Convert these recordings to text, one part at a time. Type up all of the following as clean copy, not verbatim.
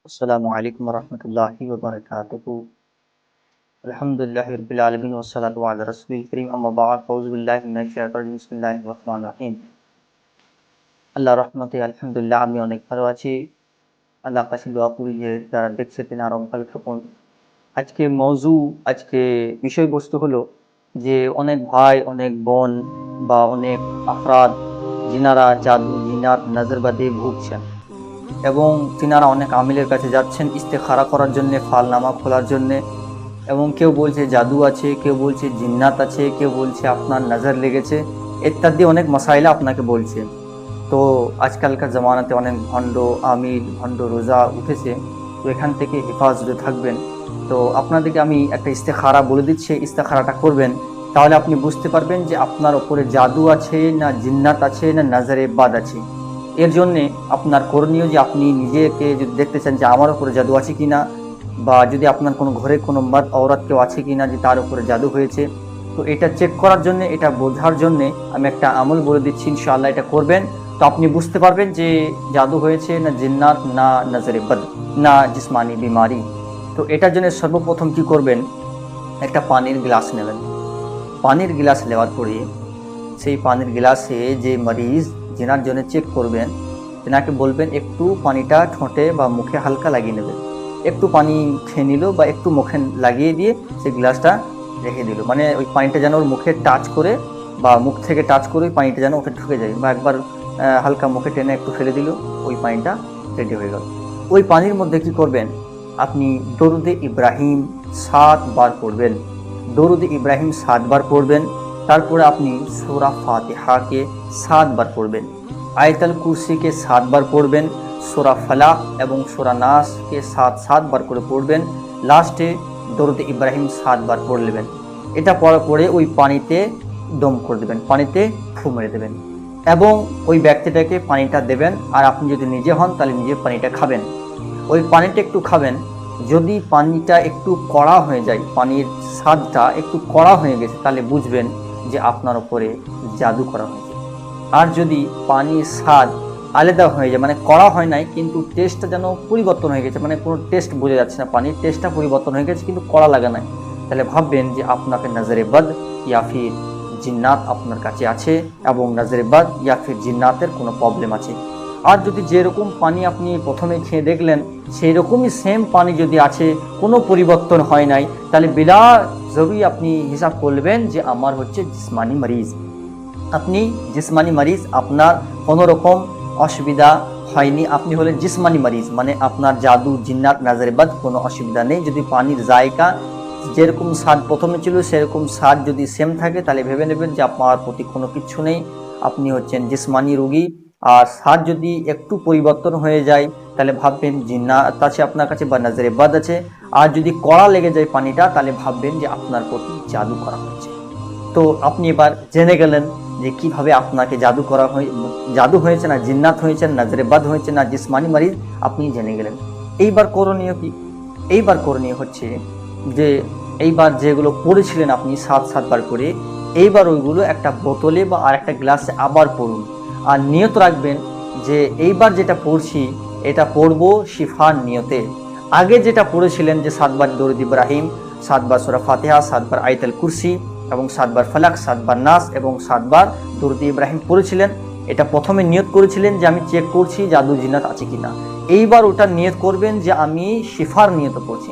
আসসালামু আলাইকুম রহমতুল্লাহি ওয়া বারাকাতুহু। আলহামদুলিল্লাহি রাব্বিল আলামিন ওয়াস সালাতু আলা রাসূলিল কারীম আম্মা বা'দ আউযু বিল্লাহি মিনাশ শাইতানির রাজিম বিসমিল্লাহির রহমানির রহিম। আল্লাহর রহমতে আলহামদুলিল্লাহ আমি অনেক ভালো আছি। আল্লাহর কাছে দোয়া করি যে যারা দেখছে তিনারাও ভালো থাকুন। আজকে বিষয়বস্তু হলো যে অনেক ভাই, অনেক বোন বা অনেক আফরাদ যিনারা জাদু, জিনাত, নজরবাদে ভুগছেন এবং তিনারা অনেক আমিলের কাছে যাচ্ছেন ইস্তেখারা করার জন্যে, ফালনামা খোলার জন্যে। এবং কেউ বলছে জাদু আছে, কেউ বলছে জিন্নাত আছে, কেউ বলছে আপনার নজর লেগেছে, ইত্যাদি অনেক মাসাইলা আপনাকে বলছে। তো আজকালকার জামানাতে অনেক ভণ্ড আমিল, ভণ্ড রোজা উঠেছে। তো এখান থেকে হেফাজতে থাকবেন। তো আপনাদেরকে আমি একটা ইস্তেখারা বলে দিচ্ছি, ইস্তেখারাটা করবেন, তাহলে আপনি বুঝতে পারবেন যে আপনার ওপরে জাদু আছে না জিন্নাত আছে না নজরে বাদ আছে। এর জন্যে আপনার করণীয় যে আপনি নিজেকে যদি দেখতে চান যে আমার উপরে জাদু আছে কিনা, বা যদি আপনার কোনো ঘরে কোনো মার্দ ঔরত কেউ আছে কিনা যে তার উপরে জাদু হয়েছে, তো এটা চেক করার জন্য, এটা বোঝার জন্য আমি একটা আমল বলে দিচ্ছি, ইনশাআল্লাহ এটা করবেন। তো আপনি বুঝতে পারবেন যে জাদু হয়েছে না জিন্নাত না নজরে বদ না জিসমানি বিমারি। তো এটার জন্য সর্বপ্রথম কি করবেন, একটা পানির গ্লাস নেবেন। পানির গ্লাস নেওয়ার পরে সেই পানির গ্লাসে যে মরিজ যেনার জন্য চেক করবেন, তেনাকে বলবেন একটু পানিটা ঠোঁটে বা মুখে হালকা লাগিয়ে নেবেন। একটু পানি খেয়ে নিল বা একটু মুখে লাগিয়ে দিয়ে সেই গ্লাসটা রেখে দিল, মানে ওই পানিটা যেন ওর মুখে টাচ করে বা মুখ থেকে টাচ করে ওই পানিটা যেন ওকে ঢুকে যায়, বা একবার হালকা মুখে টেনে একটু ফেলে দিল, ওই পানিটা রেডি হয়ে গেল। ওই পানির মধ্যে কি করবেন, আপনি দরুদে ইব্রাহিম 7 বার পড়বেন। দরুদে ইব্রাহিম 7 বার পড়বেন। তারপরে আপনি সূরা ফাতিহাকে 7 বার পড়বেন। আয়াতুল কুরসিকে 7 বার পড়বেন। সূরা ফালাক এবং সূরা নাসকে 7 বার করে পড়বেন। লাস্টে দরুদে ইব্রাহিম 7 বার পড়ে নেবেন। এটা পড়ার পরে ওই পানিতে দম করে দেবেন, পানিতে ফু মেরে দেবেন এবং ওই ব্যক্তিটাকে পানিটা দেবেন। আর আপনি যদি নিজে হন তাহলে নিজে পানিটা খাবেন। ওই পানিটা একটু খাবেন। যদি পানিটা একটু কড়া হয়ে যায়, পানির স্বাদটা একটু কড়া হয়ে গেছে, তাহলে বুঝবেন যে আপনার উপরে জাদু করা হয়েছে। আর যদি পানির স্বাদ আলাদা হয়ে যায়, মানে কড়া হয় নাই কিন্তু টেস্টটা যেন পরিবর্তন হয়ে গেছে, মানে কোনো টেস্ট বোঝা যাচ্ছে না, পানির টেস্টটা পরিবর্তন হয়ে গেছে কিন্তু কড়া লাগা নাই, তাহলে ভাববেন যে আপনাকে নজরে বদ ইয়া ফির জিন্নাত আপনার কাছে আছে এবং নজরে বদ ইয়া ফির জিন্নাতের কোনো প্রবলেম আছে। আর যদি যেরকম পানি আপনি প্রথমে খেয়ে দেখলেন সেই রকমই সেম পানি যদি আছে, কোনো পরিবর্তন হয় নাই, তাহলে বিলা জরুরি আপনি হিসাব করবেন যে আমার হচ্ছে জিসমানি মরিজ। আপনি জিসমানি মরিজ, আপনার কোনো রকম অসুবিধা হয়নি, আপনি হলেন জিসমানি মরিজ, মানে আপনার জাদু জিন্নাত নজরে বদ কোনো অসুবিধা নেই। যদি পানির জায়গা যেরকম স্বাদ প্রথমে ছিল সেরকম স্বাদ যদি সেম থাকে, তাহলে ভেবে নেবেন যে আপনার প্রতি কোনো কিচ্ছু নেই, আপনি হচ্ছেন জিসমানি রোগী। আর স্বাদ যদি একটু পরিবর্তন হয়ে যায়, তাহলে ভাববেন জিন্নাত আছে আপনার কাছে বা নজরে বদ আছে। আর যদি কড়া লেগে যায় পানিটা, তাহলে ভাববেন যে আপনার প্রতি জাদু করা হচ্ছে। তো আপনি এবার জেনে গেলেন যে কিভাবে আপনাকে জাদু হয়েছে না জিন্নাত হয়েছে না নজরে বদ হয়েছে না জিসমানি মরিজ, আপনি জেনে গেলেন। এইবার করণীয় কি? এইবার করণীয় হচ্ছে যে এইবার যেগুলো পড়েছিলেন আপনি 7 বার করে, এইবার ওইগুলো একটা বোতলে বা আর একটা গ্লাসে আবার পড়ুন। আর নিয়ত রাখবেন যে এইবার যেটা পড়ছি এটা পড়বো শিফার নিয়তে। আগে যেটা পড়েছিলেন যে 7 বার দরুদ ইব্রাহিম, 7 বার সূরা ফাতিহা, 7 বার আয়াতুল কুরসি এবং 7 বার ফালাক, 7 বার নাস এবং 7 বার দরুদ ইব্রাহিম পড়েছিলেন, এটা প্রথমে নিয়ত করেছিলেন যে আমি চেক করছি জাদু জিন্নাত আছে কিনা। এইবার ওটা নিয়ত করবেন যে আমি শিফার নিয়ত পড়ছি।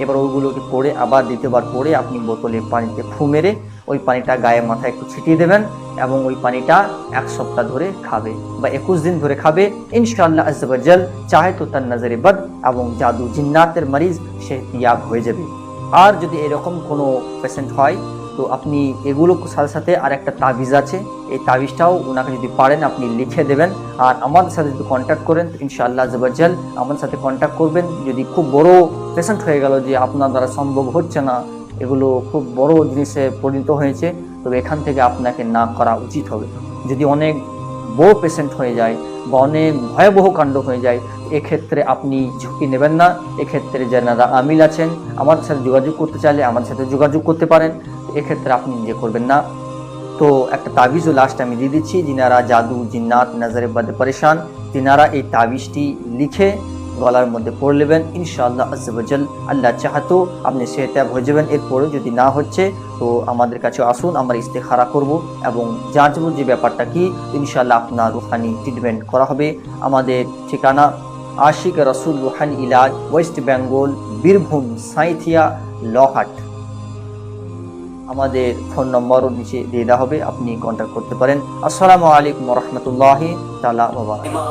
এবার ওইগুলোকে পড়ে আবার দ্বিতীয়বার পড়ে আপনি বোতলে পানিতে ফু মেরে ওই পানিটা গায়ে মাথায় একটু ছিটিয়ে দেবেন এবং ওই পানিটা 1 সপ্তাহ ধরে খাবে বা 21 দিন ধরে খাবে। ইনশাআল্লাহ আজ্জা ওয়া জাল চাহে তো তার নজরে বদ এবং জাদু জিন্নাতের মরিজ সে ইয়াব হয়ে যাবে। আর যদি এরকম কোনো পেশেন্ট হয়, তো আপনি এগুলো সাথে সাথে আর একটা তাবিজ আছে, এই তাবিজটাও ওনাকে যদি পারেন আপনি লিখে দেবেন। আর আমাদের সাথে যদি কন্ট্যাক্ট করেন ইনশাআল্লাহ আজ্জা ওয়া জাল আমাদের সাথে কন্ট্যাক্ট করবেন। যদি খুব বড় পেশেন্ট হয়ে গেল যে আপনার দ্বারা সম্ভব হচ্ছে না, এগুলো খুব বড় জিনিসে পরিণত হয়েছে, তবে এখান থেকে আপনাকে না করা উচিত হবে। যদি অনেক বড় পেশেন্ট হয়ে যায় বা অনেক ভয়াবহ কাণ্ড হয়ে যায়, এক্ষেত্রে আপনি ঝুঁকি নেবেন না। এক্ষেত্রে যারা আমিল আছেন আমাদের সাথে যোগাযোগ করতে চাইলে আমাদের সাথে যোগাযোগ করতে পারেন, এক্ষেত্রে আপনি নিজে করবেন না। তো একটা তাবিজও লাস্ট আমি দিয়ে দিচ্ছি, যিনারা জাদু জিন্নাত নজরে বদে পরেশান, তিনারা এই তাবিজটি লিখে গলার মধ্যে পরে নেবেন, ইনশাআল্লাহ আজ্জা ওয়া জাল আল্লাহ চাহাতো আপনি সেহতাব হয়ে যাবেন। এরপরে যদি না হচ্ছে তো আমাদের কাছে আসুন, আমরা ইস্তেখারা করব এবং জানবো যে ব্যাপারটা কি। ইনশাআল্লাহ আপনার রুহানি ট্রিটমেন্ট করা হবে। আমাদের ঠিকানা আশিক রাসূল রুহানি ইলাজ, ওয়েস্ট বেঙ্গল, বীরভূম, সাঁইথিয়া, লহাট। আমাদের ফোন নম্বরও নিচে দিয়ে দেওয়া হবে, আপনি কন্ট্যাক্ট করতে পারেন। আসসালামু আলাইকুম ওয়া রাহমাতুল্লাহি তাআলা ওয়া বারাকাতুহু।